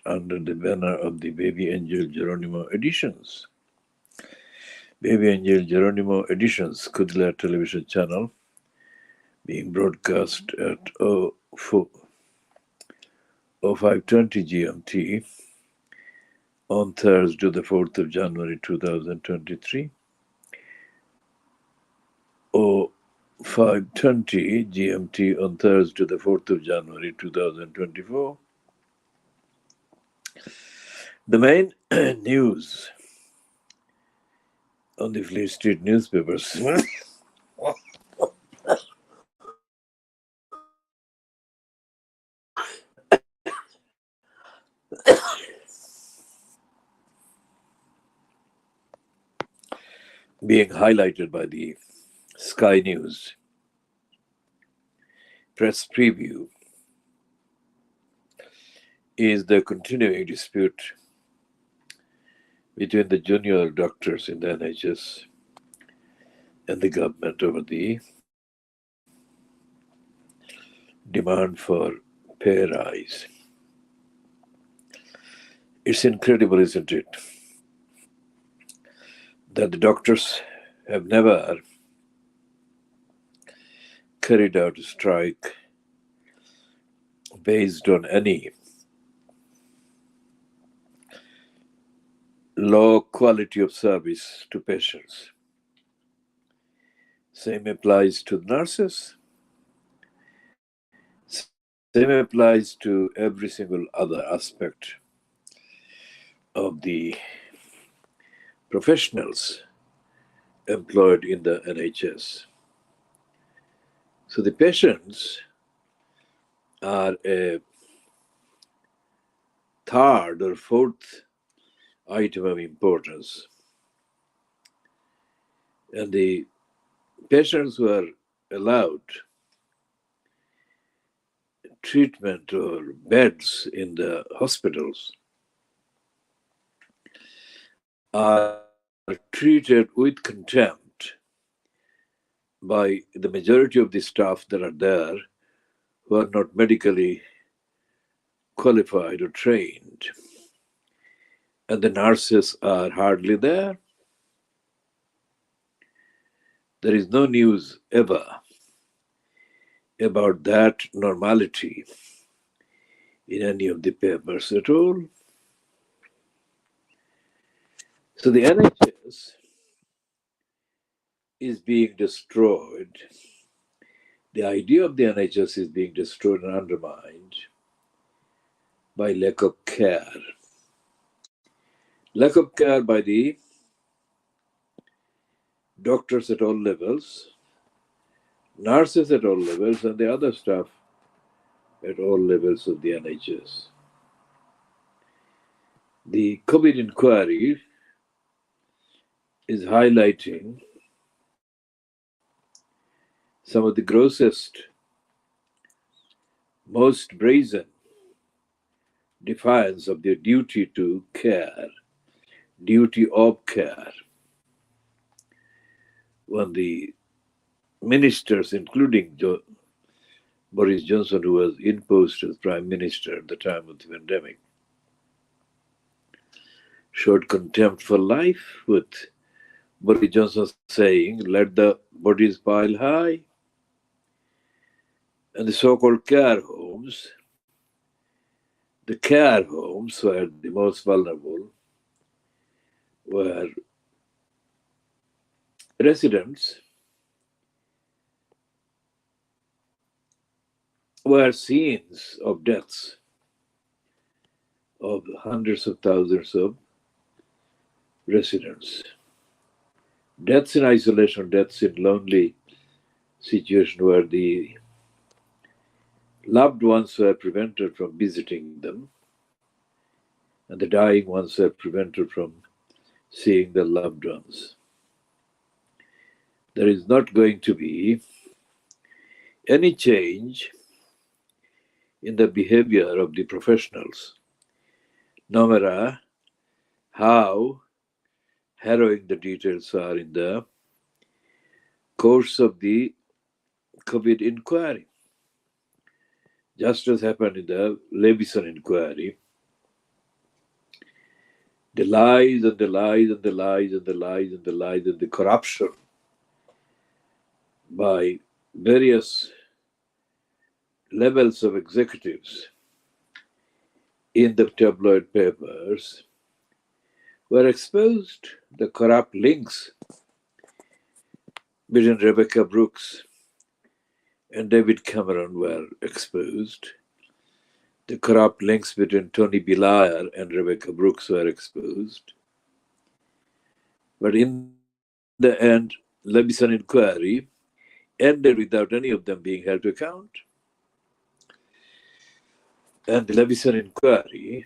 under the banner of the BabyAngelGeronimo editions. BabyAngelGeronimo editions, Khoodeelaar television channel, being broadcast at 0520 GMT on Thursday, the 4th of January 2023, 0520 GMT on Thursday, the 4th of January 2024. The main news on the Fleet Street newspapers being highlighted by the Sky News press preview is the continuing dispute between the junior doctors in the NHS and the government over the demand for pay rise. It's incredible, isn't it, that the doctors have never carried out a strike based on any low quality of service to patients. Same applies to nurses. Same applies to every single other aspect of the professionals employed in the NHS. So the patients are a third or fourth item of importance. And the patients who are allowed treatment or beds in the hospitals are treated with contempt by the majority of the staff that are there who are not medically qualified or trained. And the nurses are hardly there. There is no news ever about that normality in any of the papers at all. So the NHS is being destroyed. The idea of the NHS is being destroyed and undermined by lack of care. Lack of care by the doctors at all levels, nurses at all levels, and the other staff at all levels of the NHS. The COVID inquiry is highlighting some of the grossest, most brazen defiance of their duty to care, duty of care, when the ministers, including Boris Johnson, who was imposed as Prime Minister at the time of the pandemic, showed contempt for life, with Boris Johnson saying, "Let the bodies pile high." And the so-called care homes, the care homes were the most vulnerable, were residents were scenes of deaths of hundreds of thousands of residents. Deaths in isolation, deaths in lonely situation where the loved ones were prevented from visiting them, and the dying ones were prevented from seeing their loved ones. There is not going to be any change in the behavior of the professionals, no matter how harrowing the details are in the course of the COVID inquiry. Just as happened in the Levison inquiry, The lies and the lies and the lies and the lies and the lies and the corruption by various levels of executives in the tabloid papers were exposed. The corrupt links between Rebecca Brooks and David Cameron were exposed. The corrupt links between Tony Blair and Rebecca Brooks were exposed. But in the end, Levison inquiry ended without any of them being held to account. And the Levison inquiry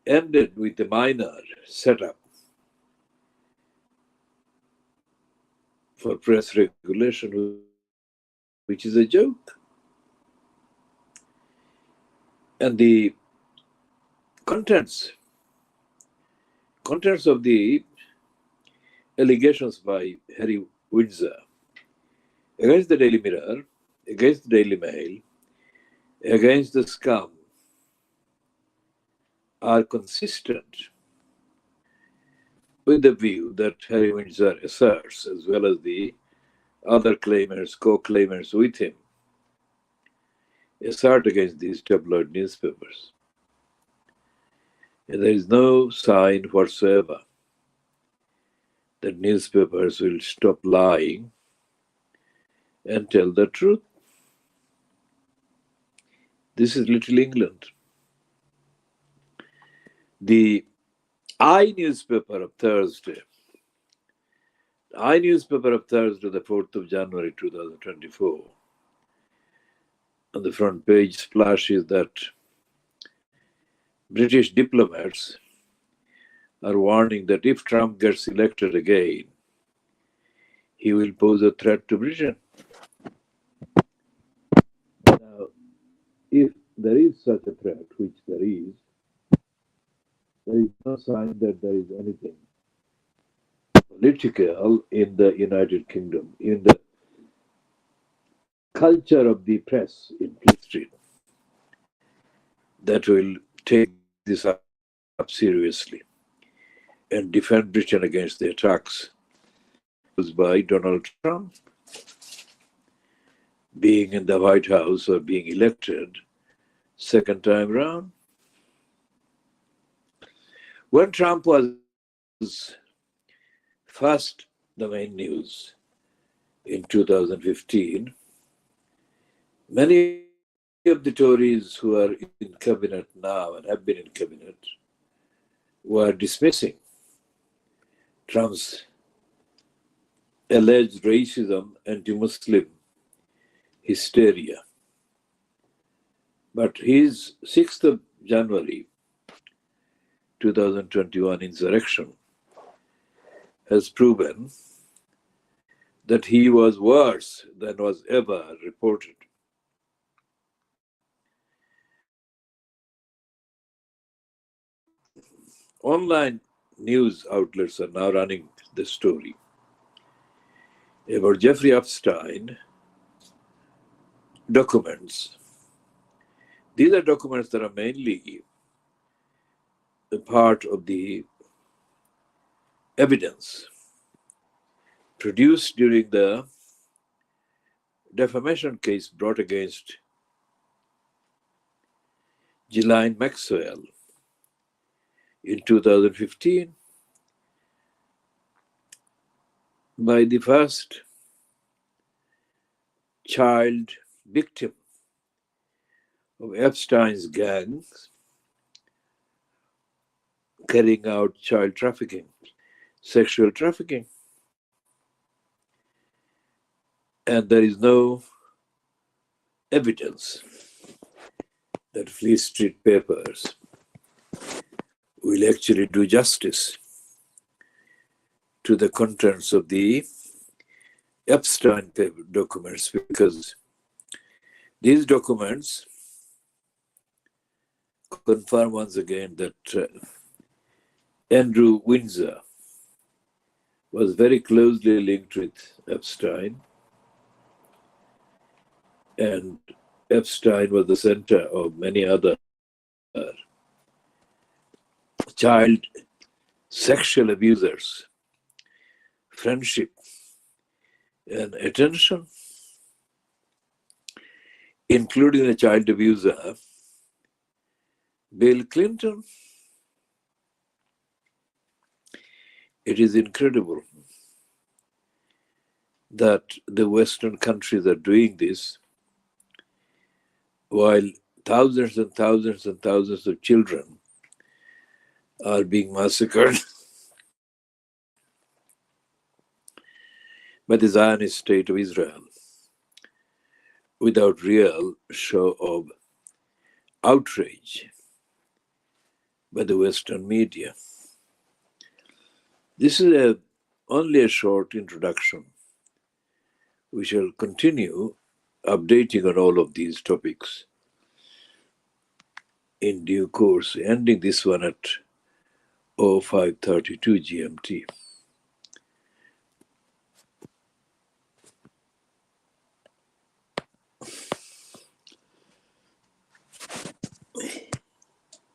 ended with a minor setup for press regulation, which is a joke. And the contents of the allegations by Harry Windsor against the Daily Mirror, against the Daily Mail, against the scum are consistent with the view that Harry Windsor asserts, as well as the other claimants, co-claimants with him, assert against these tabloid newspapers. And there is no sign whatsoever that newspapers will stop lying and tell the truth. This is Little England. The newspaper of Thursday, the the 4th of January 2024, on the front page splashes that British diplomats are warning that if Trump gets elected again, he will pose a threat to Britain. Now, if there is such a threat, which there is no sign that there is anything political in the United Kingdom, in the culture of the press in history, that will take this up seriously and defend Britain against the attacks by Donald Trump being in the White House or being elected second time round. When Trump was first the main news in 2015, many of the Tories who are in cabinet now and have been in cabinet were dismissing Trump's alleged racism, anti-Muslim hysteria. But his 6th of January 2021 insurrection has proven that he was worse than was ever reported. Online news outlets are now running the story about Jeffrey Epstein documents. These are documents that are mainly a part of the evidence produced during the defamation case brought against Ghislaine Maxwell in 2015 by the first child victim of Epstein's gang carrying out child trafficking, sexual trafficking. And there is no evidence that Fleet Street papers will actually do justice to the contents of the Epstein documents, because these documents confirm once again that Andrew Windsor was very closely linked with Epstein, and Epstein was the center of many other child sexual abusers, friendship and attention, including the child abuser, Bill Clinton. It is incredible that the Western countries are doing this while thousands and thousands and thousands of children are being massacred by the Zionist state of Israel without real show of outrage by the Western media. This is only a short introduction. We shall continue updating on all of these topics in due course, ending this one at 05:32 GMT.